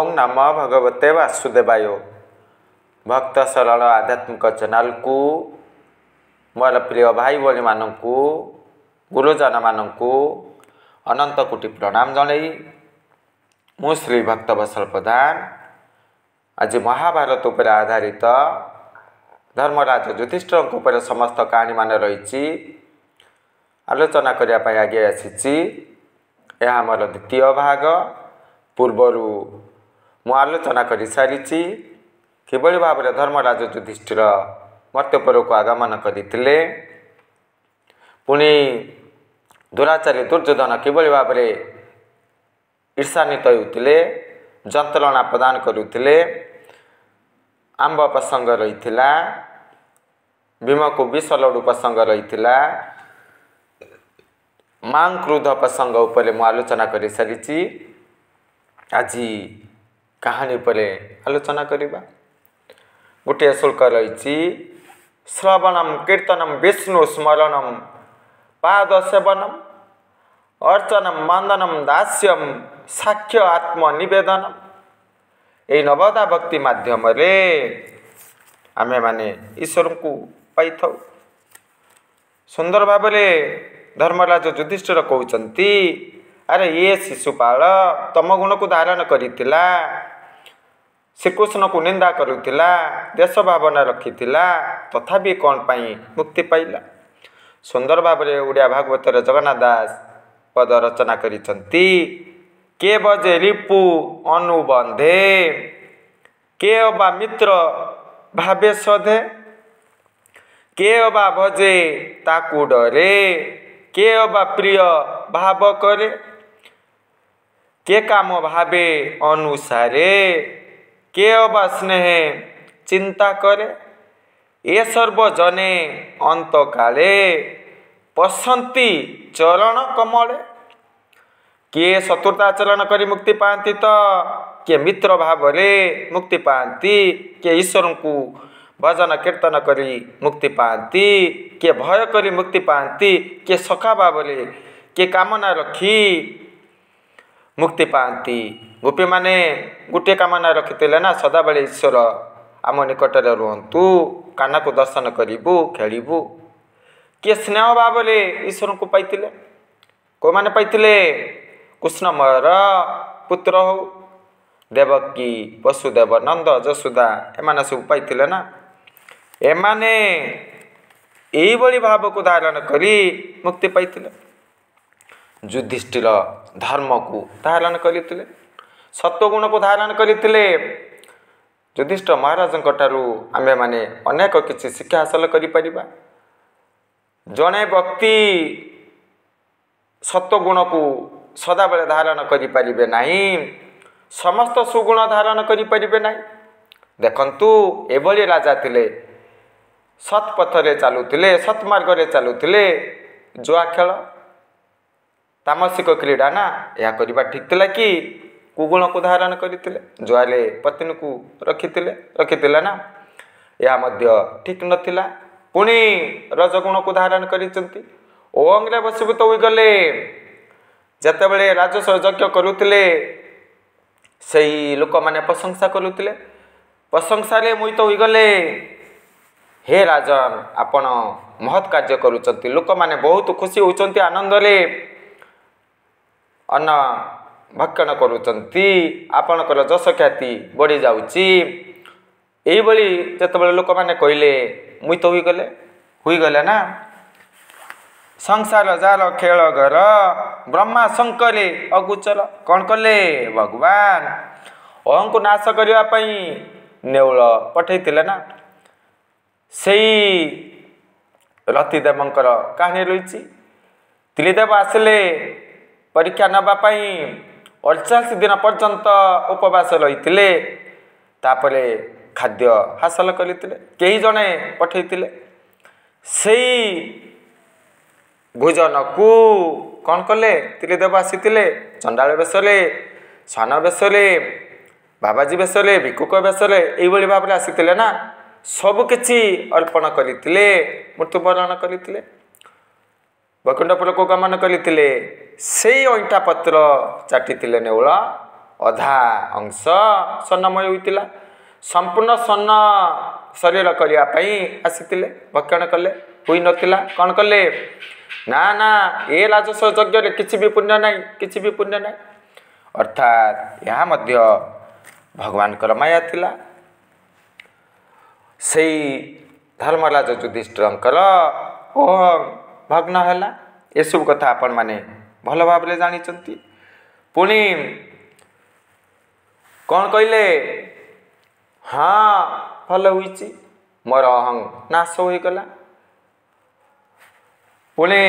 ओं नमो भगवते वासुदेवाय। भक्त सरल आध्यात्मिक चैनल को मोर प्रिय भाई भाई मानू गुरुजन मानू अनंत कोटि प्रणाम जनाई मु श्री भक्त वत्सल प्रधान आज महाभारत उपर आधारित धर्मराज युधिष्ठिर उपर समस्त कहानी मान रही आलोचना करने आगे आसी। यह मोर द्वितीय भाग। पूर्वर मु आलोचना कर सारी किभली भाव में धर्मराज युधिष्ठिर मर्त्यपुर को आगमन करते पुणी दुराचारी दुर्योधन किभली भाव में ईर्षान्वित होते जंत्रणा प्रदान करुले। आंब प्रसंग रही भीम को विष लड़ू प्रसंग रही मां क्रोध प्रसंग उपर मु आलोचना कर सारी। आज कहानी पर आलोचना करवा। गोटे श्लोक रही श्रवणम कीर्तनम विष्णु स्मरणम पाद सेवनम अर्चनम वंदनम दास्यम साक्ष्य आत्मनिवेदनम। ये नवदा भक्ति माध्यम आमे माने ईश्वर को पाई था। सुंदर भाव धर्मराज युधिष्ठिर कहते अरे ये शिशुपाल तम गुण को धारण करितिला, श्रीकृष्ण को निंदा करुतिला, देश भावना रखितिला, तथापि कौन पाई मुक्ति पाइला। सुंदर भाव में ओडिया भागवतर जगन्नाथ दास पद रचना करिसंती। के बजे रिपु अनुबंधे के अबा मित्र भावे सधे के अबा भजे ताकू डरे के अबा प्रिय भाव करे के काम भावे अनुसारे के अबा स्नेह चिंता करे ये सर्वजने अंत काले पसंती चरण कमले। किए शत्रुताचरण करी मुक्ति पाती तो किए मित्र भाव मुक्ति पाती किए ईश्वर को भजन कीर्तन करी मुक्ति पाती किए भय करी मुक्ति पाती किए सखा भाव किए कामना रखी मुक्ति पाती। गोपी माने गोटे कामना रखिते ना सदाबले ईश्वर आम निकट रुहतु काना को दर्शन करूँ खेलू। किए स्नेह भाव ईश्वर को पाई को मैंने पाई कृष्णमयर पुत्र हो देवकी वसुदेव नंद जसोदा एमाने सब पाई ना। एमाने यही भाव को धारण करी मुक्ति पाई। युधिष्ठिर धर्म को धारण करते सत्वगुण को धारण करते। युधिष्ठिर महाराज आमे माने अनेक किसी शिक्षा हासिल करिपरिबा। जड़े व्यक्ति सत्वगुण को सदाबले धारण करिपारिबे नहीं, समस्त सुगुण धारण करिपारिबे नहीं। देखंतु एभली राजा थिले सत्पथरे चलुथिले सत्मार्ग रे चलुथिले जुआ खेल तामसिक क्रीड़ा ना यह करवा ठीक थिला कि कुगुण को धारण करते जुआले पत्नी को रखिते ना यह मध्य ठीक नथिला। पुणी रजगुण को धारण करिसंती ओंगरे बसीभूत हो गले। जेतेबेले राजस्व यज्ञ करुथिले सही लोक माने प्रशंसा करुथिले प्रशंसा मोहित हो गले। हे राजन आपण महत् कार्य करुचंती लोक माने बहुत खुशी होचंती आनंद रे अन्न भक्षण करुचंती आपणकर जश ख्याति बढ़ी जाउची। एई बली जेतेबेले लोक माने कहले मुइत हुई गले ना। संसार जार खेल घर ब्रह्मा शंकरे अगुचर कौन कले भगवान अहं को नाश करने नेउल पठेइथिले ना। सेई रतिदेवंकर कहानी रही त्रिदेव आसिले परीक्षा नापाई 48 दिन पर्यंत उपवास रही तापरे खाद्य हासिल करते कई जने पठेइथिले सेई भोजन को कौन कले त्रिदेव आसीथिले चंडाल बेशरे स्वान बेशरे बाबाजी बेशरे भिक्षुक बेशरे यही भाव में आसीथिले ना। सबकिछि अर्पण करते मृत्युवरण करते वैकुंठपुर को गमन करते से अईटा पत्र चाटी नेउल ଅଧା ଅଂଶ ସ୍ୱର୍ଣ୍ଣମୟ ହୋଇଥିଲା। ସମ୍ପୂର୍ଣ୍ଣ ସ୍ୱର୍ଣ୍ଣ ଶରୀର କରିବା ପାଇଁ ଆସିଥିଲେ, ଭକ୍ଷଣ କଲେ, ହୋଇନଥିଲା। କ'ଣ କଲେ ନା ନା ଏ ରାଜସ୍ୱ ଯଜ୍ଞରେ କିଛି ବି ପୁଣ୍ୟ ନାହିଁ, କିଛି ବି ପୁଣ୍ୟ ନାହିଁ। ଅର୍ଥାତ୍ ଏହା ମଧ୍ୟ ଭଗବାନଙ୍କର ମାୟା ଥିଲା। ସେଇ ଧର୍ମରାଜ ଯୁଧିଷ୍ଠିରଙ୍କର ଭଗ୍ନ ହେଲା। ଏସବୁ କଥା ଆପଣମାନେ ଭଲ ଭାବରେ ଜାଣିଛନ୍ତି। ପୁଣି କ'ଣ କହିଲେ, ହଁ ଭଲ ହୋଇଛି, ମୋର ଅହଂ ନାଶ ହୋଇଗଲା। ପୁଣି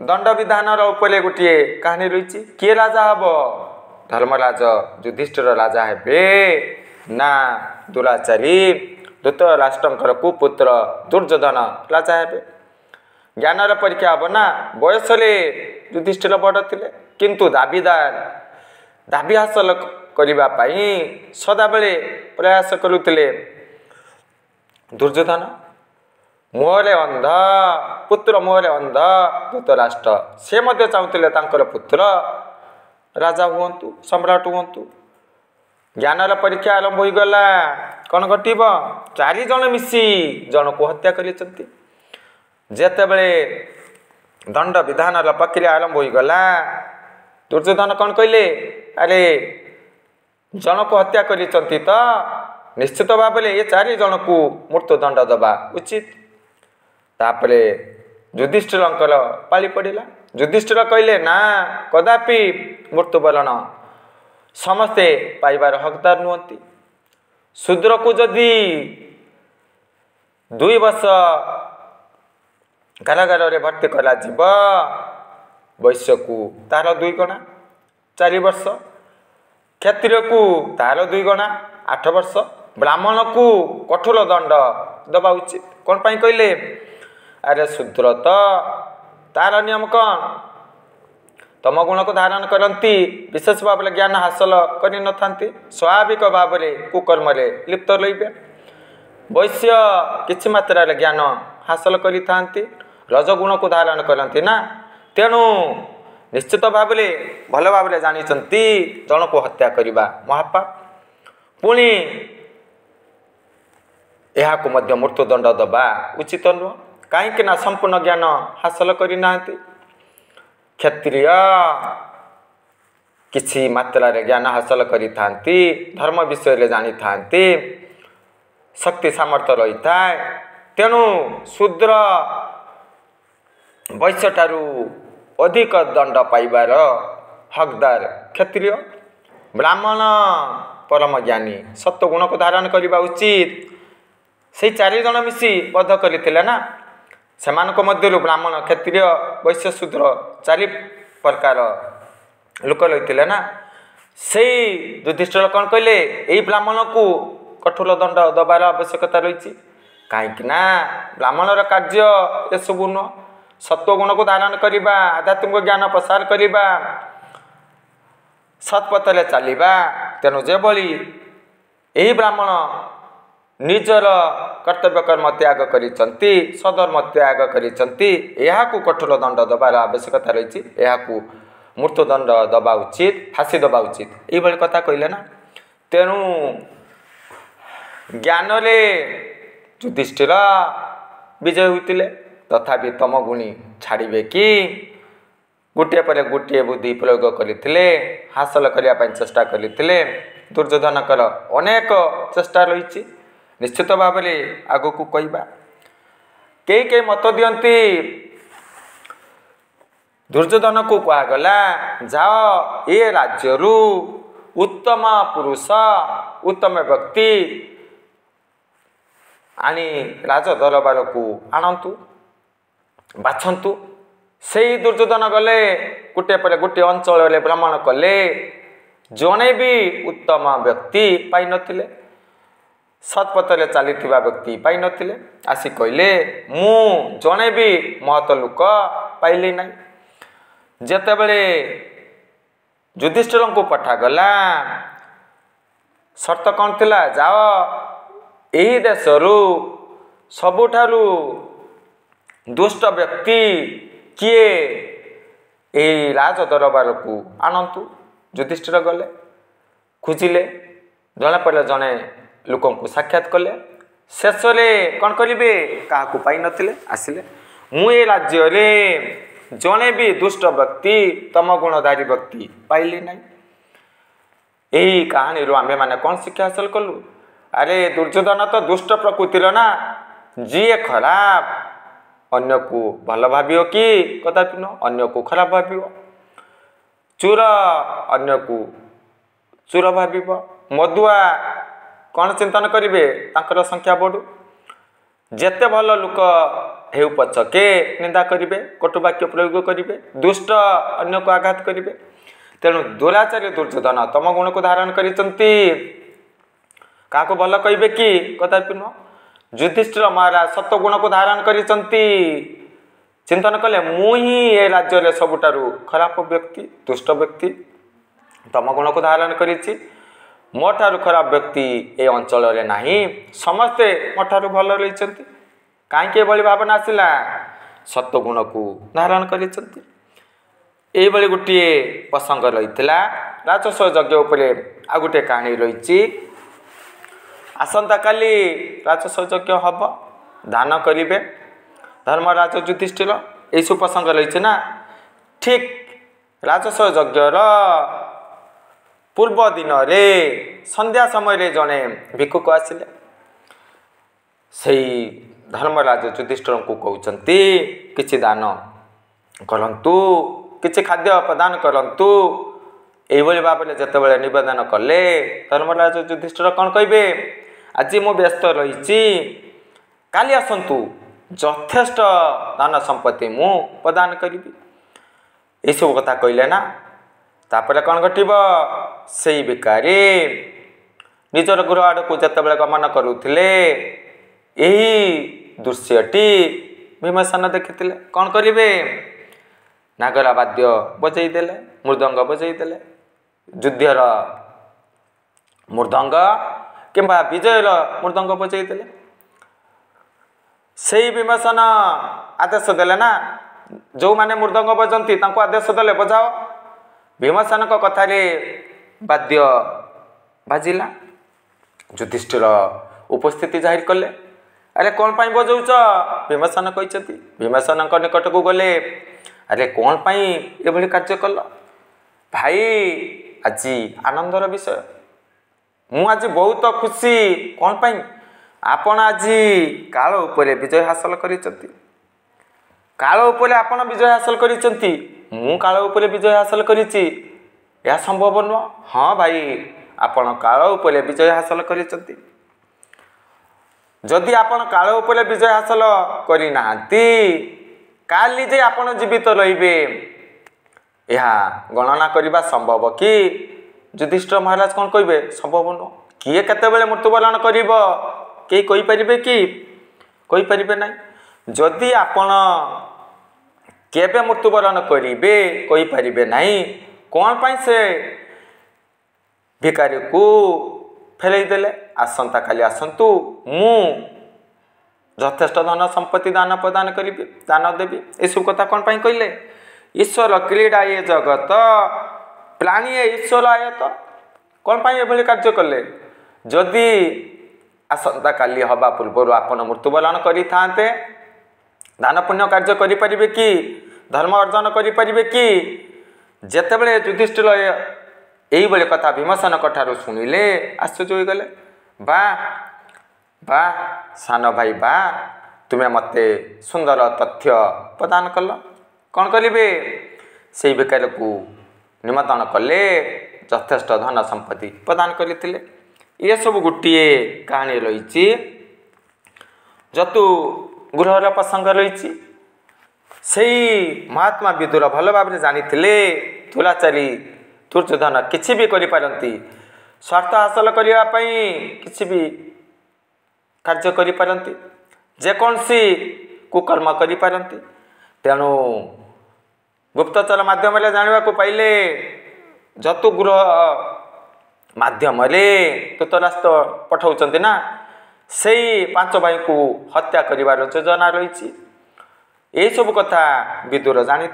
ଦଣ୍ଡ ବିଧାନର ଉପରେ ଗୋଟିଏ କାହାଣୀ ରହିଛି। କିଏ ରାଜା ହେବ? ଧର୍ମରାଜ ଯୁଧିଷ୍ଠିର ରାଜା ହେବେ ନା ଦୁରାଚାରୀ ଧୃତରାଷ୍ଟ୍ରଙ୍କର କୁପୁତ୍ର ଦୁର୍ଯ୍ୟୋଧନ ରାଜା ହେବେ? ଜ୍ଞାନର ପରୀକ୍ଷା ହେବ ନା। ବୟସରେ ଯୁଧିଷ୍ଠିର ବଡ଼ ଥିଲେ, କିନ୍ତୁ ଦାବି ହାସଲ କରିବା ପାଇଁ ସଦାବେଳେ ପ୍ରୟାସ କରୁଥିଲେ ଦୁର୍ଯ୍ୟୋଧନ। ମୁହଁରେ ଅନ୍ଧ, ପୁତ୍ର ମୁହଁରେ ଅନ୍ଧ ଧୃତରାଷ୍ଟ୍ର, ସେ ମଧ୍ୟ ଚାହୁଁଥିଲେ ତାଙ୍କର ପୁତ୍ର ରାଜା ହୁଅନ୍ତୁ, ସମ୍ରାଟ ହୁଅନ୍ତୁ। ଜ୍ଞାନର ପରୀକ୍ଷା ଆରମ୍ଭ ହୋଇଗଲା। କ'ଣ ଘଟିବ? 4 ଜଣ ମିଶି ଜଣକୁ ହତ୍ୟା କରିଛନ୍ତି। ଯେତେବେଳେ ଦଣ୍ଡ ବିଧାନର ପ୍ରକ୍ରିୟା ଆରମ୍ଭ ହୋଇଗଲା, ଦୁର୍ଯ୍ୟୋଧନ କ'ଣ କହିଲେ, ଆରେ ଜଣକୁ ହତ୍ୟା କରିଛନ୍ତି ତ ନିଶ୍ଚିତ ଭାବରେ ଏ 4 ଜଣକୁ ମୃତ୍ୟୁଦଣ୍ଡ ଦେବା ଉଚିତ। ତାପରେ ଯୁଧିଷ୍ଠିରଙ୍କର ପାଳି ପଡ଼ିଲା। ଯୁଧିଷ୍ଠିର କହିଲେ ନା, କଦାପି ମୃତ୍ୟୁବରଣ ସମସ୍ତେ ପାଇବାର ହକଦାର ନୁହନ୍ତି। ଶୂଦ୍ରକୁ ଯଦି 2 ବର୍ଷ କାରାଗାରରେ ଭର୍ତ୍ତି କରାଯିବ, ବୈଶ୍ୟକୁ ତାର 2 ଗଣା 4 ବର୍ଷ, କ୍ଷତ୍ରିୟକୁ ତାର 2 ଗଣା 8 ବର୍ଷ, ବ୍ରାହ୍ମଣକୁ କଠୋର ଦଣ୍ଡ ଦେବା ଉଚିତ। କ'ଣ ପାଇଁ କହିଲେ, ଆରେ ଶୂଦ୍ର ତ ତାର ନିୟମ କ'ଣ, ତମ ଗୁଣକୁ ଧାରଣ କରନ୍ତି, ବିଶେଷ ଭାବରେ ଜ୍ଞାନ ହାସଲ କରିନଥାନ୍ତି, ସ୍ୱାଭାବିକ ଭାବରେ କୁକର୍ମରେ ଲିପ୍ତ ରହିବେ। ବୈଶ୍ୟ କିଛି ମାତ୍ରାରେ ଜ୍ଞାନ ହାସଲ କରିଥାନ୍ତି, ରଜଗୁଣକୁ ଧାରଣ କରନ୍ତି ନା। ତେଣୁ ନିଶ୍ଚିତ ଭାବରେ ଭଲ ଭାବରେ ଜାଣିଛନ୍ତି ଜଣକୁ ହତ୍ୟା କରିବା ମହାପାପ। ପୁଣି ଏହାକୁ ମଧ୍ୟ ମୃତ୍ୟୁଦଣ୍ଡ ଦେବା ଉଚିତ ନୁହଁ, କାହିଁକି ନା ସମ୍ପୂର୍ଣ୍ଣ ଜ୍ଞାନ ହାସଲ କରିନାହାନ୍ତି। କ୍ଷତ୍ରିୟ କିଛି ମାତ୍ରାରେ ଜ୍ଞାନ ହାସଲ କରିଥାନ୍ତି, ଧର୍ମ ବିଷୟରେ ଜାଣିଥାନ୍ତି, ଶକ୍ତି ସାମର୍ଥ୍ୟ ରହିଥାଏ। ତେଣୁ ଶୂଦ୍ର ବୈଶ୍ୟଠାରୁ ଅଧିକ ଦଣ୍ଡ ପାଇବାର ହକଦାର କ୍ଷତ୍ରିୟ। ବ୍ରାହ୍ମଣ ପରମ ଜ୍ଞାନୀ, ସତ୍ୱଗୁଣକୁ ଧାରଣ କରିବା ଉଚିତ। ସେଇ 4 ଜଣ ମିଶି ବଧ କରିଥିଲେ ନା, ସେମାନଙ୍କ ମଧ୍ୟରୁ ବ୍ରାହ୍ମଣ, କ୍ଷତ୍ରିୟ, ବୈଶ୍ୟ, ଶୂଦ୍ର 4 ପ୍ରକାର ଲୋକ ରହିଥିଲେ ନା। ସେଇ ଯୁଧିଷ୍ଠିର କ'ଣ କହିଲେ, ଏଇ ବ୍ରାହ୍ମଣକୁ କଠୋର ଦଣ୍ଡ ଦେବାର ଆବଶ୍ୟକତା ରହିଛି। କାହିଁକି ନା ବ୍ରାହ୍ମଣର କାର୍ଯ୍ୟ ଏସବୁ ନୁହଁ, ସତ୍ୱଗୁଣକୁ ଧାରଣ କରିବା, ଆଧ୍ୟାତ୍ମିକ ଜ୍ଞାନ ପ୍ରସାର କରିବା, ସତ୍ପଥରେ ଚାଲିବା। ତେଣୁ ଯେଭଳି ଏହି ବ୍ରାହ୍ମଣ ନିଜର କର୍ତ୍ତବ୍ୟ କର୍ମ ତ୍ୟାଗ କରିଛନ୍ତି, ସଧର୍ମ ତ୍ୟାଗ କରିଛନ୍ତି, ଏହାକୁ କଠୋର ଦଣ୍ଡ ଦେବାର ଆବଶ୍ୟକତା ରହିଛି, ଏହାକୁ ମୃତ୍ୟୁଦଣ୍ଡ ଦେବା ଉଚିତ, ଫାଶୀ ଦେବା ଉଚିତ, ଏଇଭଳି କଥା କହିଲେ ନା। ତେଣୁ ଜ୍ଞାନରେ ଯୁଧିଷ୍ଠିର ବିଜୟ ହୋଇଥିଲେ, ତଥାପି ତମଗୁଣୀ ଛାଡ଼ିବେ କି? ଗୋଟିଏ ପରେ ଗୋଟିଏ ବୁଦ୍ଧି ପ୍ରୟୋଗ କରିଥିଲେ, ହାସଲ କରିବା ପାଇଁ ଚେଷ୍ଟା କରିଥିଲେ। ଦୁର୍ଯ୍ୟୋଧନଙ୍କର ଅନେକ ଚେଷ୍ଟା ରହିଛି, ନିଶ୍ଚିତ ଭାବରେ ଆଗକୁ କହିବା। କେହି ମତ ଦିଅନ୍ତି, ଦୁର୍ଯ୍ୟୋଧନକୁ କୁହାଗଲା, ଯାଅ ଏ ରାଜ୍ୟରୁ ଉତ୍ତମ ପୁରୁଷ, ଉତ୍ତମ ବ୍ୟକ୍ତି ଆଣି ରାଜ ଦରବାରକୁ ଆଣନ୍ତୁ, ବାଛନ୍ତୁ। ସେଇ ଦୁର୍ଯ୍ୟୋଧନ ଗଲେ, ଗୋଟିଏ ପରେ ଗୋଟିଏ ଅଞ୍ଚଳରେ ଭ୍ରମଣ କଲେ, ଜଣେ ବି ଉତ୍ତମ ବ୍ୟକ୍ତି ପାଇନଥିଲେ, ସତ୍ପଥରେ ଚାଲିଥିବା ବ୍ୟକ୍ତି ପାଇନଥିଲେ। ଆସି କହିଲେ, ମୁଁ ଜଣେ ବି ମହତ ଲୋକ ପାଇଲି ନାହିଁ। ଯେତେବେଳେ ଯୁଧିଷ୍ଠିରଙ୍କୁ ପଠାଗଲା, ସର୍ତ୍ତ କ'ଣ ଥିଲା, ଯାଅ ଏହି ଦେଶରୁ ସବୁଠାରୁ ଦୁଷ୍ଟ ବ୍ୟକ୍ତି କିଏ ଏହି ରାଜ ଦରବାରକୁ ଆଣନ୍ତୁ। ଯୁଧିଷ୍ଠିର ଗଲେ, खोजिले जना पड़े जड़े लोक साक्षात कले शेष कौन करेंगे क्या पाई नथिले आसिले मु ए राज्य जड़े भी दुष्ट व्यक्ति तम गुणधारी व्यक्ति पाइली ना। यही कहानी आमे माने कौन शिक्षा हासिल कलु अरे दुर्योधन तो दुष्ट प्रकृतिर ना जी खराब अन्य को भल भावियो कि कदापि न अन्य को खराब भावियो चोर अन्य को चोर भाविब मदुआ कौन चिंतन करेंगे तांकर संख्या बढ़ू जेते भल लोक हेउ पछके निंदा करेंगे कटुवाक्य प्रयोग करेंगे दुष्ट अन्य को आघात करेंगे तेणु दुराचारी दुर्योधन तम गुण को धारण करिसंती क्या भल कहे कि कदापि नुह युधिष्ठिर महाराज सत्व गुण को धारण करिसंती चिंतन कले मु ही ए राज्य रे सबुठारु खराब व्यक्ति दुष्ट व्यक्ति तम गुण को धारण करिछि मो ठारु खराब व्यक्ति ए अंचल रे नाही समस्ते मो ठारु भल रहिसंती काहे भली भावना आसिला सत्व गुण को धारण करिसंती एई भली गुटिए प्रसंग रहितला राजस्व यज्ञ उपरे आ गुटे कहानी रहिछि आसंता काली राजस्व यज्ञ हब दान करिवे धर्मराज युधिष्ठिर यही सब प्रसंग रही ना ठीक राजस्व यज्ञर पूर्व दिन रे संध्या समय जड़े भिक्षुक आसिले से धर्मराज युधिष्ठिर को कहते किछि दान करंतु किछि खाद्य प्रदान करंतु एभली भाव में जितेबाला नवेदन कले धर्मराज युधिष्ठिर कौन कहे आज मु व्यस्त रही काली आसतु यथेष्ट धन संपत्ति मु प्रदान करी ये सब कथा कहले ना तापर कौन घटब से भिकारी निजर गृह आड़ को जिते गमन करुले यही दृश्यटी भीमसेन देखी कौन करेंगे नागरा वाद्य बजईदेले मृदंग बजईदेले युद्धर मृदंग किंबा विजयर मृदंग बजईदेले से भीमसेन आदेश देले ना जो माने मृदंग बजंती तांको आदेश देले बजाओ भीमसेन कथार वाद्य बाजिला युधिष्ठिर उपस्थिति जाहिर कले अरे कौन पाई बजाउच भीमसेन कहते भीमसेन निकट को गले अरे कौन पाई एभली कार्य कल भाई आज आनंदर विषय मु आज बहुत खुशी कौन पाई आपण आज काल उपरे विजय हासिल करिसंती काल उपरे आपण विजय हासिल करिसंती मु काल उपरे विजय हासिल करिछि या संभव न हाँ भाई आपण काल उपरे विजय हासिल करिसंती जदि आपण काल उपरे विजय हासिल करि नाहंती काली जे आपण जीवित रहिबे यह गणना करने संभव कि युधिष्ठिर महाराज कौन कहे संभव न किए केतेबेले मृत्युवरण करिब के कहि परिबे कि कहि परिबे नै जदि आपण केबे मृत्युवरण करिबे कहि परिबे नै कौन पाई से भिकारी को फेलै देले आसंता काली आसंतु मु यथेष्ट धन संपत्ति दान प्रदान करी दान देवी ये सब कथा कौन पाई कहले ईश्वर क्रीड़ा ये जगत प्राणी ईश्वर आयत कौन पाई एभली कार्य कले जदि आसंता काली हवा पूर्व आपण मृत्युवरण करि थांते दान पुण्य कार्य करि परिबे कि धर्म अर्जन करि परिबे कि जेतेबेले युधिष्ठिर एही बेले कथा भीमसेन कठारु सुनिले आश्चर्य होई गले बा बा सान भाई बा तुम्हें मते सुंदर तथ्य प्रदान कल कौन करेंगे से बेकार को निमंत्रण कले यथेष्ट धन संपत्ति प्रदान करते ये सब गोटे कहानी रही जतु गृहर प्रसंग रही से महात्मा विदुर भल भाव जानी तुलाचारी दुर्योधन किसी भी करिपारंती स्वार्थ हासिल करने किसी भी कार्य करिपारंती जेकोसी कुकर्म करिपारंती तेणु गुप्तचर माध्यम जानवा को पाइले जतु गृह माध्यम धृतराष्ट्र पठाउचंती ना से पांच भाई को हत्या करिवार योजना रही यही सब कथा विदुर जानी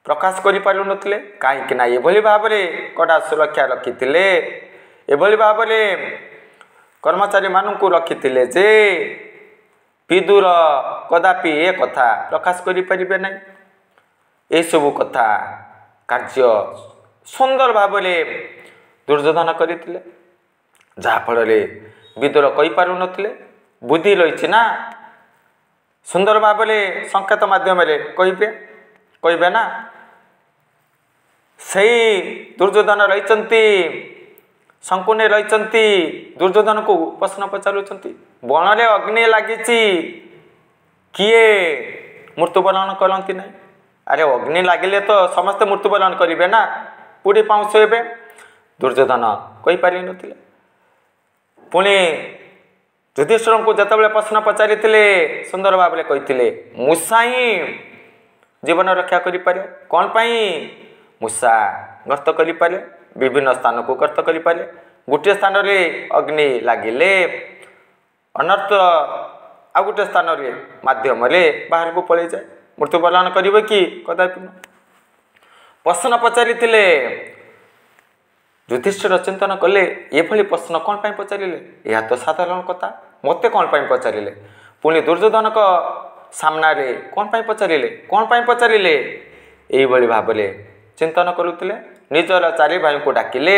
ପ୍ରକାଶ କରିପାରୁନଥିଲେ। କାହିଁକିନା ଏଭଳି ଭାବରେ କଡ଼ା ସୁରକ୍ଷା ରଖିଥିଲେ, ଏଭଳି ଭାବରେ କର୍ମଚାରୀମାନଙ୍କୁ ରଖିଥିଲେ ଯେ ବିଦୁର କଦାପି ଏ କଥା ପ୍ରକାଶ କରିପାରିବେ ନାହିଁ। ଏସବୁ କଥା କାର୍ଯ୍ୟ ସୁନ୍ଦର ଭାବରେ ଦୁର୍ଯ୍ୟୋଧନ କରିଥିଲେ, ଯାହାଫଳରେ ବିଦୁର କହିପାରୁନଥିଲେ। ବୁଦ୍ଧି ରହିଛି ନା, ସୁନ୍ଦର ଭାବରେ ସଂକେତ ମାଧ୍ୟମରେ କହିବେ ନା। ସେଇ ଦୁର୍ଯ୍ୟୋଧନ ରହିଛନ୍ତି, ଶଙ୍କୁନି ରହିଛନ୍ତି, ଦୁର୍ଯ୍ୟୋଧନକୁ ପ୍ରଶ୍ନ ପଚାରୁଛନ୍ତି, ବଣରେ ଅଗ୍ନି ଲାଗିଛି, କିଏ ମୃତ୍ୟୁବରଣ କରନ୍ତି ନାହିଁ? ଆରେ ଅଗ୍ନି ଲାଗିଲେ ତ ସମସ୍ତେ ମୃତ୍ୟୁବରଣ କରିବେ ନା, ପୋଡ଼ି ପାଉଁଶ ହେବେ। ଦୁର୍ଯ୍ୟୋଧନ କହିପାରିନଥିଲେ। ପୁଣି ଯୁଧିଷ୍ଠିରଙ୍କୁ ଯେତେବେଳେ ପ୍ରଶ୍ନ ପଚାରିଥିଲେ, ସୁନ୍ଦର ଭାବରେ କହିଥିଲେ, ମୂଷା ହିଁ ଜୀବନ ରକ୍ଷା କରିପାରେ। କ'ଣ ପାଇଁ? ମୂଷା ଗର୍ତ୍ତ କରିପାରେ, ବିଭିନ୍ନ ସ୍ଥାନକୁ ଗର୍ତ୍ତ କରିପାରେ। ଗୋଟିଏ ସ୍ଥାନରେ ଅଗ୍ନି ଲାଗିଲେ ଅନର୍ଥ ଆଉ ଗୋଟିଏ ସ୍ଥାନରେ ମାଧ୍ୟମରେ ବାହାରକୁ ପଳାଇଯାଏ। ମୃତ୍ୟୁବରଣ କରିବ କି? କଦାପି ନୁହେଁ। ପ୍ରଶ୍ନ ପଚାରିଥିଲେ। ଯୁଧିଷ୍ଠିର ଚିନ୍ତନ କଲେ, ଏଭଳି ପ୍ରଶ୍ନ କ'ଣ ପାଇଁ ପଚାରିଲେ? ଏହା ତ ସାଧାରଣ କଥା, ମୋତେ କ'ଣ ପାଇଁ ପଚାରିଲେ? ପୁଣି ଦୁର୍ଯ୍ୟୋଧନଙ୍କ ସାମ୍ନାରେ କ'ଣ ପାଇଁ ପଚାରିଲେ? ଏଇଭଳି ଭାବରେ ଚିନ୍ତନ କରୁଥିଲେ। ନିଜର ଚାରି ଭାଇଙ୍କୁ ଡାକିଲେ,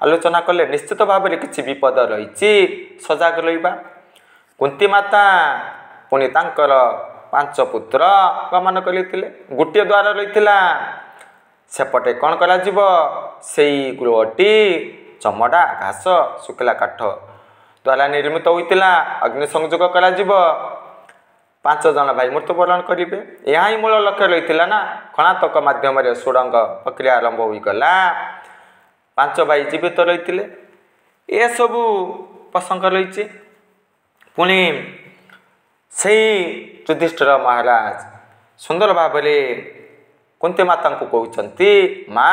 ଆଲୋଚନା କଲେ, ନିଶ୍ଚିତ ଭାବରେ କିଛି ବିପଦ ରହିଛି, ସଜାଗ ରହିବା। କୁନ୍ତୀ ମାତା ପୁଣି ତାଙ୍କର 5 ପୁତ୍ର ଗମନ କରିଥିଲେ। ଗୋଟିଏ ଦ୍ୱାର ରହିଥିଲା, ସେପଟେ କ'ଣ କରାଯିବ? ସେଇ ଗୃହଟି ଚମଡ଼ା, ଘାସ, ଶୁଖିଲା କାଠ ଦ୍ୱାରା ନିର୍ମିତ ହୋଇଥିଲା। ଅଗ୍ନି ସଂଯୋଗ କରାଯିବ, 5 ଜଣ ଭାଇ ମୃତ୍ୟୁବରଣ କରିବେ। ଏହା ହିଁ ମୂଳ ଲକ୍ଷ୍ୟ ରହିଥିଲା ନା। ଖଣାତକ ମାଧ୍ୟମରେ ସୁଡ଼ଙ୍ଗ ପ୍ରକ୍ରିୟା ଆରମ୍ଭ ହୋଇଗଲା। 5 ଭାଇ ଜୀବିତ ରହିଥିଲେ। ଏସବୁ ପ୍ରସଙ୍ଗ ରହିଛି। ପୁଣି ସେଇ ଯୁଧିଷ୍ଠିର ମହାରାଜ ସୁନ୍ଦର ଭାବରେ କୁନ୍ତୀ ମାତାଙ୍କୁ କହୁଛନ୍ତି, ମା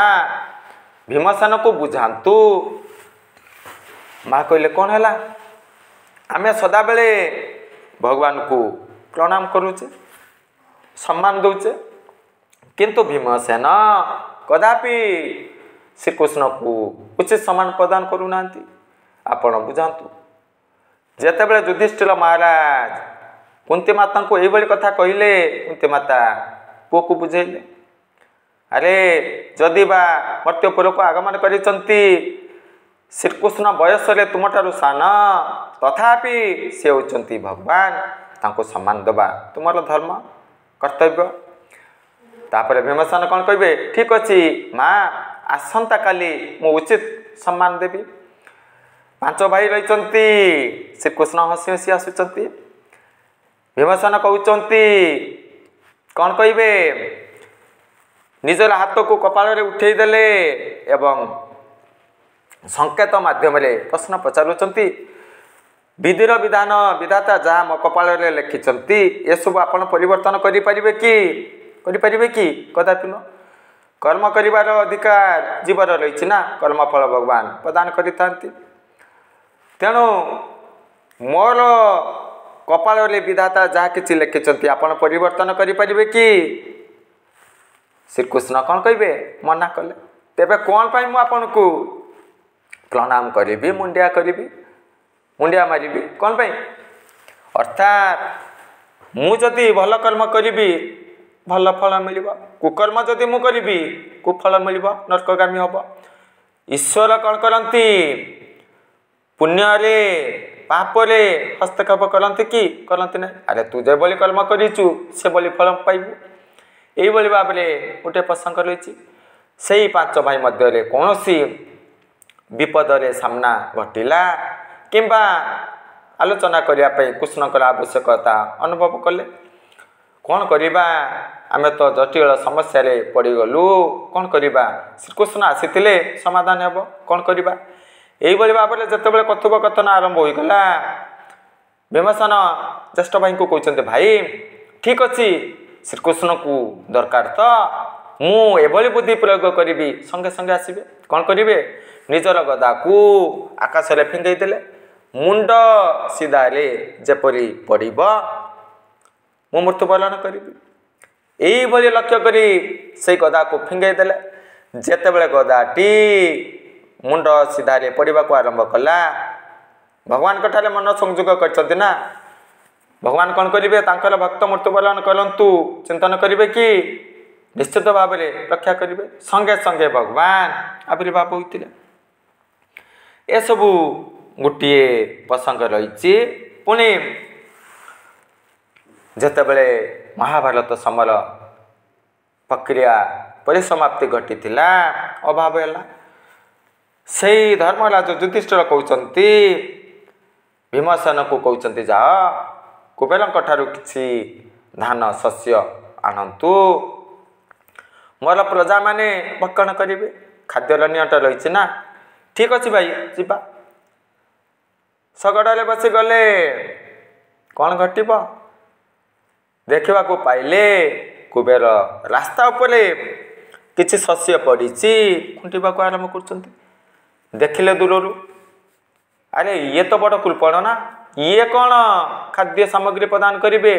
ଭୀମସେନକୁ ବୁଝାନ୍ତୁ। ମା କହିଲେ, କ'ଣ ହେଲା? ଆମେ ସଦାବେଳେ ଭଗବାନଙ୍କୁ ପ୍ରଣାମ କରୁଛେ, ସମ୍ମାନ ଦେଉଛେ, କିନ୍ତୁ ଭୀମସେନ କଦାପି ଶ୍ରୀକୃଷ୍ଣକୁ ଉଚିତ ସମ୍ମାନ ପ୍ରଦାନ କରୁନାହାନ୍ତି। ଆପଣ ବୁଝାନ୍ତୁ। ଯେତେବେଳେ ଯୁଧିଷ୍ଠିର ମହାରାଜ କୁନ୍ତୀ ମାତାଙ୍କୁ ଏଇଭଳି କଥା କହିଲେ, କୁନ୍ତୀ ମାତା ପୁଅକୁ ବୁଝେଇଲେ, ଆରେ ଯଦି ବା ମର୍ତ୍ତ୍ୟପୁରକୁ ଆଗମନ କରିଛନ୍ତି, ଶ୍ରୀକୃଷ୍ଣ ବୟସରେ ତୁମଠାରୁ ସାନ, ତଥାପି ସେ ହେଉଛନ୍ତି ଭଗବାନ, ତାଙ୍କୁ ସମ୍ମାନ ଦେବା ତୁମର ଧର୍ମ, କର୍ତ୍ତବ୍ୟ। ତାପରେ ଭୀମସେନ କ'ଣ କହିବେ? ଠିକ୍ ଅଛି ମା, ଆସନ୍ତାକାଲି ମୁଁ ଉଚିତ ସମ୍ମାନ ଦେବି। 5 ଭାଇ ରହିଛନ୍ତି। ଶ୍ରୀକୃଷ୍ଣ ହସି ହସି ଆସୁଛନ୍ତି। ଭୀମସେନ କହୁଛନ୍ତି, କ'ଣ କହିବେ? ନିଜର ହାତକୁ କପାଳରେ ଉଠେଇ ଦେଲେ ଏବଂ ସଂକେତ ମାଧ୍ୟମରେ ପ୍ରଶ୍ନ ପଚାରୁଛନ୍ତି, ବିଧିର ବିଧାନ ବିଧାତା ଯାହା ମୋ କପାଳରେ ଲେଖିଛନ୍ତି, ଏସବୁ ଆପଣ ପରିବର୍ତ୍ତନ କରିପାରିବେ କି? କଦାପି ନୁହଁ। କର୍ମ କରିବାର ଅଧିକାର ଜୀବର ରହିଛି ନା, କର୍ମଫଳ ଭଗବାନ ପ୍ରଦାନ କରିଥାନ୍ତି। ତେଣୁ ମୋର କପାଳରେ ବିଧାତା ଯାହା କିଛି ଲେଖିଛନ୍ତି ଆପଣ ପରିବର୍ତ୍ତନ କରିପାରିବେ କି? ଶ୍ରୀକୃଷ୍ଣ କ'ଣ କହିବେ? ମନା କଲେ। ତେବେ କ'ଣ ପାଇଁ ମୁଁ ଆପଣଙ୍କୁ ପ୍ରଣାମ କରିବି, ମୁଣ୍ଡିଆ ମାରିବି? କ'ଣ ପାଇଁ? ଅର୍ଥାତ୍ ମୁଁ ଯଦି ଭଲ କର୍ମ କରିବି, ଭଲ ଫଳ ମିଳିବ। କୁକର୍ମ ଯଦି ମୁଁ କରିବି, କୁଫଳ ମିଳିବ, ନର୍କଗାମୀ ହେବ। ଈଶ୍ୱର କ'ଣ କରନ୍ତି? ପୁଣ୍ୟରେ ପାପରେ ହସ୍ତକ୍ଷେପ କରନ୍ତି କି? କରନ୍ତି ନାହିଁ। ଆରେ ତୁ ଯେଭଳି କର୍ମ କରିଛୁ ସେଭଳି ଫଳ ପାଇବୁ। ଏଇଭଳି ଭାବରେ ଗୋଟିଏ ପ୍ରସଙ୍ଗ ରହିଛି। ସେଇ 5 ଭାଇ ମଧ୍ୟରେ କୌଣସି ବିପଦରେ ସାମ୍ନା ଘଟିଲା କିମ୍ବା ଆଲୋଚନା କରିବା ପାଇଁ କୃଷ୍ଣଙ୍କର ଆବଶ୍ୟକତା ଅନୁଭବ କଲେ। କ'ଣ କରିବା? ଆମେ ତ ଜଟିଳ ସମସ୍ୟାରେ ପଡ଼ିଗଲୁ, କ'ଣ କରିବା? ଶ୍ରୀକୃଷ୍ଣ ଆସିଥିଲେ ସମାଧାନ ହେବ, କ'ଣ କରିବା? ଏଇଭଳି ଭାବରେ ଯେତେବେଳେ କଥୋପକଥନ ଆରମ୍ଭ ହୋଇଗଲା, ଭୀମସେନ ଜ୍ୟେଷ୍ଠ ଭାଇଙ୍କୁ କହୁଛନ୍ତି, ଭାଇ ଠିକ୍ ଅଛି, ଶ୍ରୀକୃଷ୍ଣକୁ ଦରକାର ତ ମୁଁ ଏଭଳି ବୁଦ୍ଧି ପ୍ରୟୋଗ କରିବି, ସଙ୍ଗେ ସଙ୍ଗେ ଆସିବେ। କ'ଣ କରିବେ? ନିଜର ଗଦାକୁ ଆକାଶରେ ଫିଙ୍ଗେଇ ଦେଲେ, ମୁଣ୍ଡ ସିଧାରେ ଯେପରି ପଡ଼ିବ ମୁଁ ମୃତ୍ୟୁବରଣ କରିବି। এইଭଳି ଲକ୍ଷ୍ୟ କରି ସେଇ ଗଦାକୁ ଫିଙ୍ଗେଇ ଦେଲେ। ଯେତେବେଳେ ଗଦାଟି ମୁଣ୍ଡ ସିଧାରେ ପଡ଼ିବାକୁ ଆରମ୍ଭ କଲା, ଭଗବାନଙ୍କ ଠାରେ ମନ ସଂଯୋଗ କରିଛନ୍ତି ନା, ଭଗବାନ କ'ଣ କରିବେ? ତାଙ୍କର ଭକ୍ତ ମୃତ୍ୟୁବରଣ କରନ୍ତୁ ଚିନ୍ତନ କରିବେ କି ନିଶ୍ଚିତ ଭାବରେ ରକ୍ଷା କରିବେ। ସଙ୍ଗେ ସଙ୍ଗେ ଭଗବାନ ଆବିର୍ଭାବ ହୋଇଥିଲେ। ଏସବୁ ଗୋଟିଏ ପ୍ରସଙ୍ଗ ରହିଛି। ପୁଣି ଯେତେବେଳେ ମହାଭାରତ ସମର ପ୍ରକ୍ରିୟା ପରିସମାପ୍ତି ଘଟିଥିଲା, ଅଭାବ ହେଲା, ସେଇ ଧର୍ମରାଜ ଯୁଧିଷ୍ଠିର କହୁଛନ୍ତି ଭୀମସେନକୁ କହୁଛନ୍ତି, ଯାଅ କୁବେରଙ୍କ ଠାରୁ କିଛି ଧାନ ଶସ୍ୟ ଆଣନ୍ତୁ, ମୋର ପ୍ରଜାମାନେ ଭକ୍ଷଣ କରିବେ। ଖାଦ୍ୟର ନିଅଣ୍ଟ ରହିଛି ନା। ଠିକ୍ ଅଛି ଭାଇ, ଯିବା। ଶଗଡ଼ରେ ବସିଗଲେ। କ'ଣ ଘଟିବ? ଦେଖିବାକୁ ପାଇଲେ କୁବେର ରାସ୍ତା ଉପରେ କିଛି ଶସ୍ୟ ପଡ଼ିଛି, ଖୁଣ୍ଟିବାକୁ ଆରମ୍ଭ କରୁଛନ୍ତି। ଦେଖିଲେ ଦୂରରୁ, ଆରେ ଇଏ ତ ବଡ଼ କୃପଣ ନା, ଇଏ କ'ଣ ଖାଦ୍ୟ ସାମଗ୍ରୀ ପ୍ରଦାନ କରିବେ?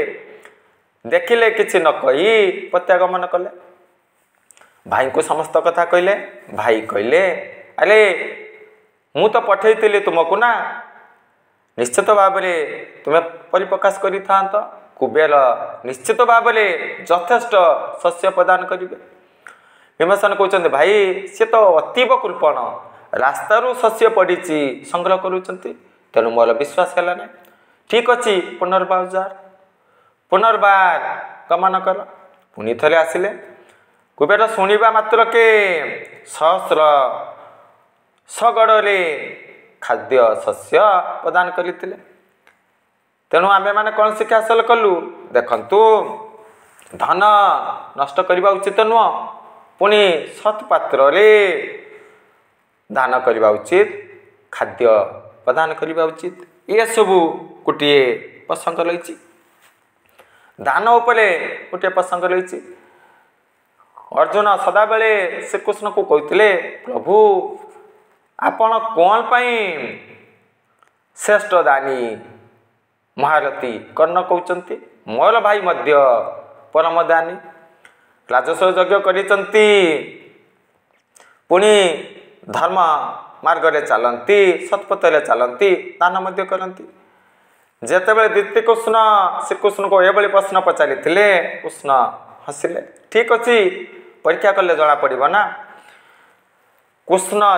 ଦେଖିଲେ କିଛି ନ କହି ପ୍ରତ୍ୟାଗମନ କଲେ। ଭାଇଙ୍କୁ ସମସ୍ତ କଥା କହିଲେ। ଭାଇ କହିଲେ, ଆରେ ମୁଁ ତ ପଠେଇଥିଲି ତୁମକୁ ନା, ନିଶ୍ଚିତ ଭାବରେ ତୁମେ ପରିପ୍ରକାଶ କରିଥାନ୍ତ। କୁବେର ନିଶ୍ଚିତ ଭାବରେ ଯଥେଷ୍ଟ ଶସ୍ୟ ପ୍ରଦାନ କରିବେ। ଭୀମସେନ କହୁଛନ୍ତି, ଭାଇ ସେ ତ ଅତୀବ କୃପଣ, ରାସ୍ତାରୁ ଶସ୍ୟ ପଡ଼ିଛି ସଂଗ୍ରହ କରୁଛନ୍ତି, ତେଣୁ ମୋର ବିଶ୍ୱାସ ହେଲା ନାହିଁ। ଠିକ୍ ଅଛି, ପୁନର୍ବାର ଗମନ କର। ପୁଣି ଥରେ ଆସିଲେ। କୁବେର ଶୁଣିବା ମାତ୍ରକେ ସହସ୍ର ଶଗଡ଼ରେ ଖାଦ୍ୟ ଶସ୍ୟ ପ୍ରଦାନ କରିଥିଲେ। ତେଣୁ ଆମେମାନେ କ'ଣ ଶିକ୍ଷା ହାସଲ କଲୁ? ଦେଖନ୍ତୁ, ଧନ ନଷ୍ଟ କରିବା ଉଚିତ ନୁହଁ, ପୁଣି ସତ୍ ପାତ୍ରରେ ଦାନ କରିବା ଉଚିତ, ଖାଦ୍ୟ ପ୍ରଦାନ କରିବା ଉଚିତ। ଏସବୁ ଗୋଟିଏ ପ୍ରସଙ୍ଗ ରହିଛି। ଦାନ ଉପରେ ଗୋଟିଏ ପ୍ରସଙ୍ଗ ରହିଛି। ଅର୍ଜୁନ ସଦାବେଳେ ଶ୍ରୀକୃଷ୍ଣକୁ କହୁଥିଲେ, ପ୍ରଭୁ ଆପଣ କ'ଣ ପାଇଁ ଶ୍ରେଷ୍ଠ ଦାନୀ ମହାରଥୀ କର୍ଣ୍ଣ କହୁଛନ୍ତି? ମୋର ଭାଇ ମଧ୍ୟ ପରମ ଦାନୀ, ରାଜସ୍ୱ ଯଜ୍ଞ କରିଛନ୍ତି, ପୁଣି ଧର୍ମ ମାର୍ଗରେ ଚାଲନ୍ତି, ସତ୍ପଥରେ ଚାଲନ୍ତି, ଦାନ ମଧ୍ୟ କରନ୍ତି। ଯେତେବେଳେ ଦ୍ୱିତୀକୃଷ୍ଣ ଶ୍ରୀକୃଷ୍ଣଙ୍କୁ ଏଭଳି ପ୍ରଶ୍ନ ପଚାରିଥିଲେ, କୃଷ୍ଣ ହସିଲେ। ଠିକ୍ ଅଛି, ପରୀକ୍ଷା କଲେ ଜଣାପଡ଼ିବ ନା।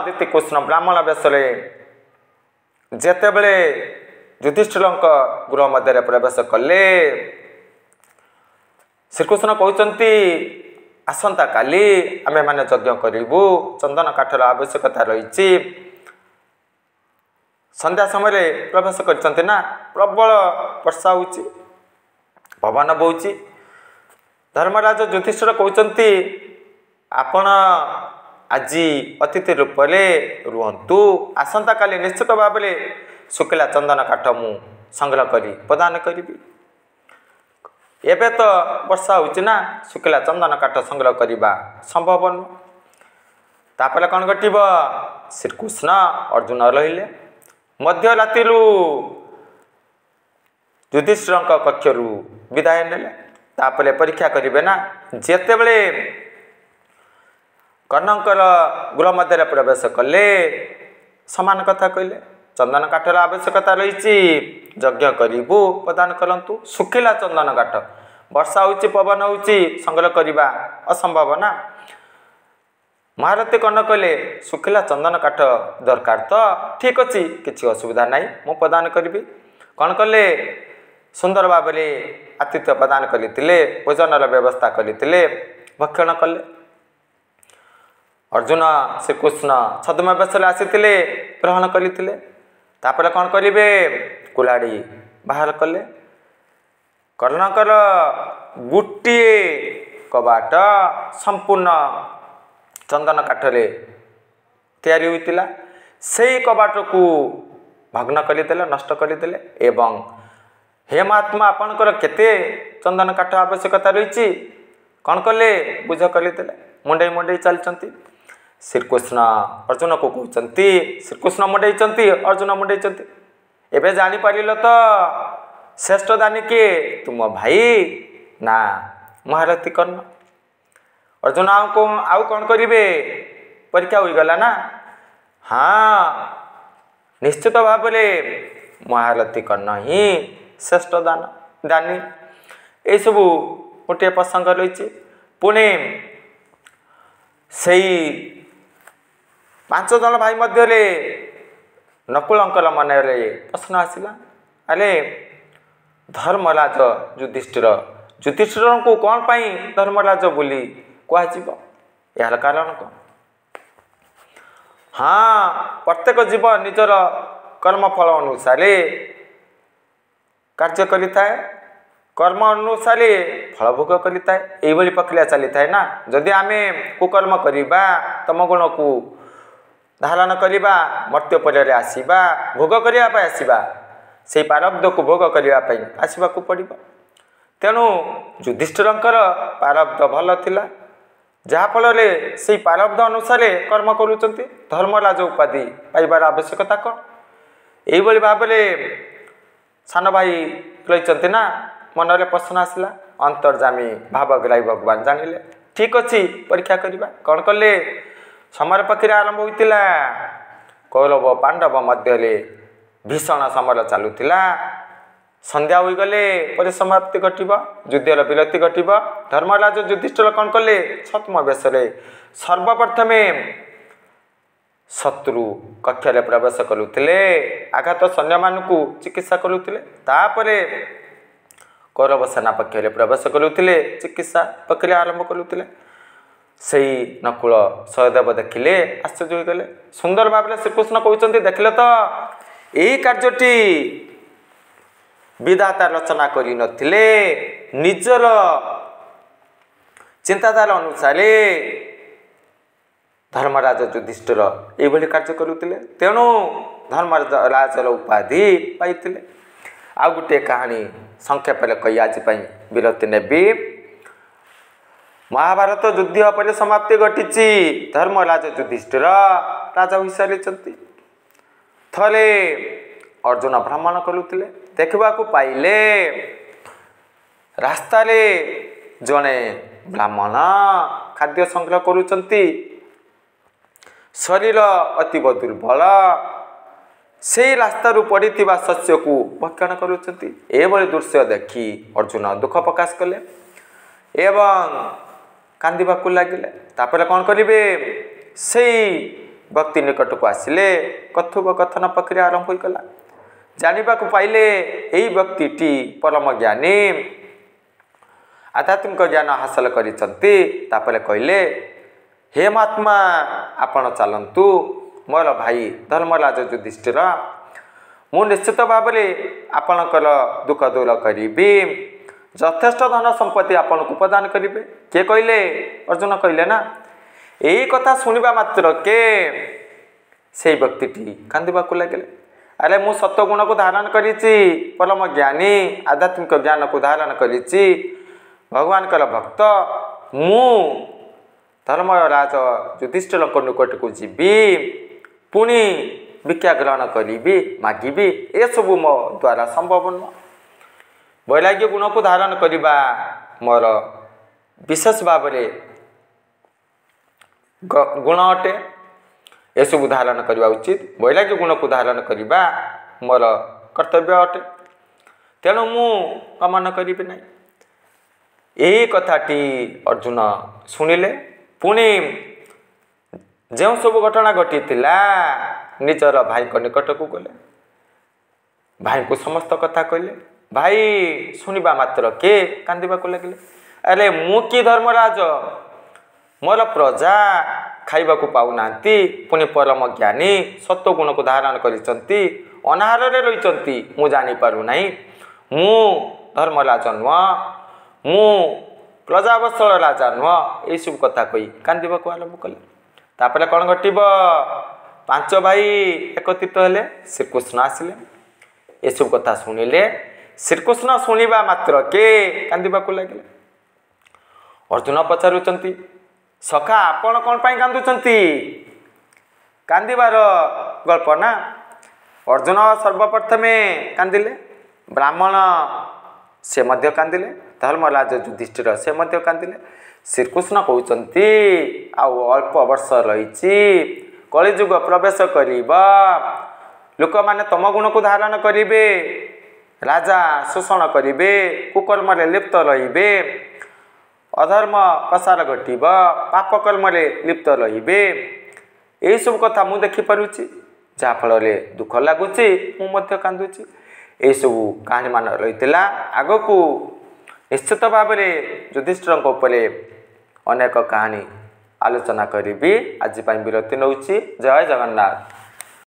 ଦ୍ୱିତୀକୃଷ୍ଣ ବ୍ରାହ୍ମଣ ବେଶରେ ଯେତେବେଳେ ଯୁଧିଷ୍ଠିରଙ୍କ ଗୃହ ମଧ୍ୟରେ ପ୍ରବେଶ କଲେ, ଶ୍ରୀକୃଷ୍ଣ କହୁଛନ୍ତି, ଆସନ୍ତାକାଲି ଆମେମାନେ ଯଜ୍ଞ କରିବୁ, ଚନ୍ଦନ କାଠର ଆବଶ୍ୟକତା ରହିଛି। ସନ୍ଧ୍ୟା ସମୟରେ ପ୍ରବେଶ କରିଛନ୍ତି ନା, ପ୍ରବଳ ବର୍ଷା ହେଉଛି, ପବନ ବହୁଛି। ଧର୍ମରାଜ ଯୁଧିଷ୍ଠିର କହୁଛନ୍ତି, ଆପଣ ଆଜି ଅତିଥି ରୂପରେ ରୁହନ୍ତୁ, ଆସନ୍ତାକାଲି ନିଶ୍ଚିତ ଭାବରେ ଶୁଖିଲା ଚନ୍ଦନ କାଠ ମୁଁ ସଂଗ୍ରହ କରି ପ୍ରଦାନ କରିବି। ଏବେ ତ ବର୍ଷା ହେଉଛି ନା, ଶୁଖିଲା ଚନ୍ଦନ କାଠ ସଂଗ୍ରହ କରିବା ସମ୍ଭବ ନୁହେଁ। ତାପରେ କ'ଣ ଘଟିବ? ଶ୍ରୀକୃଷ୍ଣ ଅର୍ଜୁନ ରହିଲେ। ମଧ୍ୟରାତିରୁ ଯୁଧିଷ୍ଠିରଙ୍କ କକ୍ଷରୁ ବିଦାୟ ନେଲେ। ତାପରେ ପରୀକ୍ଷା କରିବେ ନା। ଯେତେବେଳେ କର୍ଣ୍ଣଙ୍କର ଗୃହ ମଧ୍ୟରେ ପ୍ରବେଶ କଲେ, ସମାନ କଥା କହିଲେ, ଚନ୍ଦନ କାଠର ଆବଶ୍ୟକତା ରହିଛି, ଯଜ୍ଞ କରିବୁ, ପ୍ରଦାନ କରନ୍ତୁ। ଶୁଖିଲା ଚନ୍ଦନ କାଠ, ବର୍ଷା ହେଉଛି, ପବନ ହେଉଛି, ସଂଗ୍ରହ କରିବା ଅସମ୍ଭବ ନା। ମହାରଥୀ କର୍ଣ୍ଣ କହିଲେ, ଶୁଖିଲା ଚନ୍ଦନ କାଠ ଦରକାର ତ? ଠିକ୍ ଅଛି, କିଛି ଅସୁବିଧା ନାହିଁ, ମୁଁ ପ୍ରଦାନ କରିବି। କ'ଣ କଲେ? ସୁନ୍ଦର ଭାବରେ ଆତିଥ୍ୟ ପ୍ରଦାନ କରିଥିଲେ, ଭୋଜନର ବ୍ୟବସ୍ଥା କରିଥିଲେ, ଭକ୍ଷଣ କଲେ। ଅର୍ଜୁନ ଶ୍ରୀକୃଷ୍ଣ ଛଦ୍ମ ବେଶରେ ଆସିଥିଲେ, ଗ୍ରହଣ କରିଥିଲେ। ତାପରେ କ'ଣ କରିବେ? କୁଲାଡ଼ି ବାହାର କଲେ। କର୍ଣ୍ଣଙ୍କର ଗୋଟିଏ କବାଟ ସମ୍ପୂର୍ଣ୍ଣ ଚନ୍ଦନ କାଠରେ ତିଆରି ହୋଇଥିଲା। ସେଇ କବାଟକୁ ଭଗ୍ନ କରିଦେଲେ, ନଷ୍ଟ କରିଦେଲେ ଏବଂ ହେ ମହାତ୍ମା, ଆପଣଙ୍କର କେତେ ଚନ୍ଦନ କାଠ ଆବଶ୍ୟକତା ରହିଛି? କ'ଣ କଲେ? ବୁଝ କରିଦେଲେ। ମୁଣ୍ଡେଇ ଚାଲିଛନ୍ତି। ଶ୍ରୀକୃଷ୍ଣ ଅର୍ଜୁନକୁ କହୁଛନ୍ତି, ଶ୍ରୀକୃଷ୍ଣ ମୁଣ୍ଡେଇଛନ୍ତି, ଅର୍ଜୁନ ମୁଣ୍ଡେଇଛନ୍ତି। ଏବେ ଜାଣିପାରିଲ ତ ଶ୍ରେଷ୍ଠ ଦାନୀ କିଏ? ତୁମ ଭାଇ ନା महारथी कर्ण। अर्जुन आउ कौन करेंगे परीक्षा हो गला ना। हाँ निश्चित भाव में महारथी कर्ण ही श्रेष्ठ दानी। ये सब गोटे प्रसंग रही। पुणे से 5 जन भाई मध्य नकुलंकर मन प्रश्न आसला, अरे धर्मराज युधिष्ठिर को कौन पाई धर्मराज बोली कह यार कारण कौन? हाँ प्रत्येक जीव निजर कर्मफल अनुसार कार्य करि थाए, कर्म अनुसार फल भोग करि थाए। यही प्रक्रिया चली थाए ना। जदि आमे कुकर्म करिबा तम गुण को धारण करिबा मर्त्य पर आसीबा भोग करिया पाई आसीबा से प्रारब्ध को भोग करिया पाई आसीबा को पड़िबा। तेणु युधिष्ठिरंकर प्रारब्ध भल थिला, जहाँ फल से प्रारब्ध अनुसार कर्म करुचंती। धर्मराज उपाधि पाइबार आवश्यकता कौन? यही भाव सान भाई रही ना। मन में प्रश्न आसला, अंतर्जामी भावग्राही भगवान जानिले। ठीक अच्छी परीक्षा करवा। कौन कले? समर पाखे आरंभ होता कौरव पांडव मध्य भीषण समर चलुला। संध्या हो गले पर समाप्ति घटब, युद्धर विरति घटब। धर्मराज युधिष्ठिर कौन कले? छद्म वेश सर्वप्रथम शत्रु कक्ष प्रवेश करुले, आघात सैन्य मान चिकित्सा करुले। तापर कौरव सेना पक्ष प्रवेश करुले, चिकित्सा प्रक्रिया आरंभ करुले। से नकुल सहदेव देखिले, आश्चर्य हो गले। सुंदर भाव श्रीकृष्ण कहते देखिले तो यही कार्यटी विधाता रचना करि नथिले, निजर चिंताधारा अनुसार धर्मराज युधिष्ठिर यही कार्य करुले। तेणु धर्मराजर उपाधि पाइथिले। आ गोटे कहानी संक्षेप कही आज विरति नेबी। महाभारत युद्ध पर समाप्ति घटी। धर्मराज युधिष्ठिर राजा हो सारी। थरे अर्जुन भ्रमण करुले, देखा पाइले रास्ता जड़े ब्राह्मण खाद्य संग्रह करुचंती। शरीर अतीव दुर्बल, से रास्ता पड़ी शस्य को भक्षण करुचंती। एभली दृश्य देखी अर्जुन दुख प्रकाश कले एवं कांदिबाकू लगिले। तापर कौन करिवे? से व्यक्ति निकट को आसिले, कथोपकथन प्रक्रिया आरंभ हो गला। जानिबा को पाइले यही व्यक्ति परम ज्ञानी, आध्यात्मिक ज्ञान हासिल करिसंती। तापर कहले, हे महात्मा आपण चलंतु, मोर भाई धर्मराज युधिष्ठिर, मु निश्चित भाव में आपणकर दुख दूर करी, यथेष्ट धन संपत्ति आपन को प्रदान करेंगे। किए कहले? अर्जुन कहले ना। यही कथा शुणा मात्र के से व्यक्ति कांदिबाकू लगे। अरे मु सत्वगुण को धारण करी, परम ज्ञानी आध्यात्मिक ज्ञान को धारण करी, भगवान का भक्त मु धर्मराज युधिष्ठिर निकट को जीवी, पुणी भिक्षा ग्रहण करी मागिबी, ए सब मो द्वारा संभव न। वैराग्य गुण को धारण करने मोर विशेष भाव गुण अटे। ये सब धारण करने उचित। वैराग्य गुण को धारण करने मोर कर्तव्य अटे। तेणु मु गमन करी ना। यही कथाटी अर्जुन शुणिले। पुणी जो सब घटना घटी निजर भाई निकट को गले, भाई को समस्त कथा कहले। भाई शुणा मात्र के कांदिबाकू लगे। अरे मु कि धर्मराज, मोर प्रजा खाइबा को पाउना, पुणी परम ज्ञानी सत्वगुण को धारण करिसंती, अनाहार रही मु जानी पारु नहीं। मु धर्मराज नुह, मु प्रजावत्सल राजा नुह। यही सब कथा कही कांदिबाकू आरंभ कले। तापर कौन घटब? 5 भाई एकत्रित हेले, श्रीकृष्ण आसिले। ये सब कथा शुणिले। श्रीकृष्ण शुणा मात्र के कांदिबाकू लगे। अर्जुन पचारुचंती, सखा आपण कौन पाई कांदुचंती? कांदिबार गल्प ना। अर्जुन सर्वप्रथमे कांदिले, ब्राह्मण से मध्य कांदिले, ଧର୍ମରାଜ ଯୁଧିଷ୍ଠିର ସେ ମଧ୍ୟ କାନ୍ଦିଲେ। ଶ୍ରୀକୃଷ୍ଣ କହୁଛନ୍ତି ଆଉ ଅଳ୍ପ ବର୍ଷ ରହିଛି, କଳିଯୁଗ ପ୍ରବେଶ କରିବ, ଲୋକମାନେ ତମ ଗୁଣକୁ ଧାରଣ କରିବେ, ରାଜା ଶୋଷଣ କରିବେ, କୁକର୍ମରେ ଲିପ୍ତ ରହିବେ, ଅଧର୍ମ ପ୍ରସାର ଘଟିବ, ପାପ କର୍ମରେ ଲିପ୍ତ ରହିବେ। ଏହିସବୁ କଥା ମୁଁ ଦେଖିପାରୁଛି, ଯାହାଫଳରେ ଦୁଃଖ ଲାଗୁଛି, ମୁଁ ମଧ୍ୟ କାନ୍ଦୁଛି। ଏହିସବୁ କାହାଣୀମାନ ରହିଥିଲା। ଆଗକୁ ନିଶ୍ଚିତ ଭାବରେ ଯୁଧିଷ୍ଠିରଙ୍କ ଉପରେ ଅନେକ କାହାଣୀ ଆଲୋଚନା କରିବି। ଆଜି ପାଇଁ ବିରତି ନେଉଛି। ଜୟ ଜଗନ୍ନାଥ।